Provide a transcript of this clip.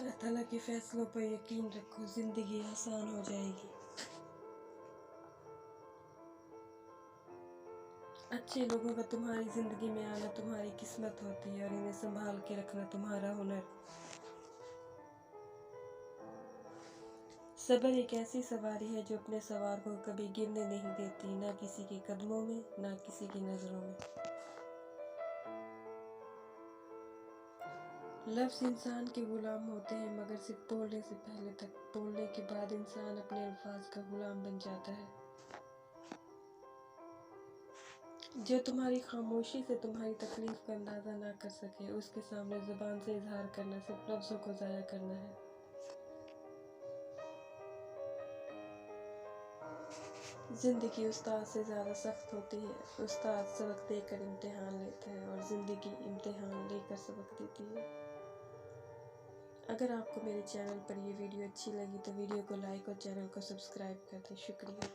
अल्लाह ताला के फैसलों पर यकीन रखो, ज़िंदगी आसान हो जाएगी। अच्छे लोगों का तुम्हारी ज़िंदगी में आना तुम्हारी किस्मत होती है और इन्हें संभाल के रखना तुम्हारा हुनर। सब्र एक ऐसी सवारी है जो अपने सवार को कभी गिरने नहीं देती, ना किसी के कदमों में, ना किसी की नज़रों में। लफ्ज़ इंसान के गुलाम होते हैं, मगर सिर्फ बोलने से पहले तक। बोलने के बाद इंसान अपने अल्फाज का गुलाम बन जाता है। जो तुम्हारी खामोशी से तुम्हारी तकलीफ का अंदाज़ा ना कर सके, उसके सामने ज़ुबान से इजहार करना सिर्फ लफ्ज़ों को ज़ाया करना है। ज़िंदगी उस्ताद से ज़्यादा सख्त होती है। उस्ताद सबक देकर इम्तिहान लेते हैं और ज़िंदगी इम्तिहान लेकर सबक देती है। अगर आपको मेरे चैनल पर ये वीडियो अच्छी लगी तो वीडियो को लाइक और चैनल को सब्सक्राइब कर दें। शुक्रिया।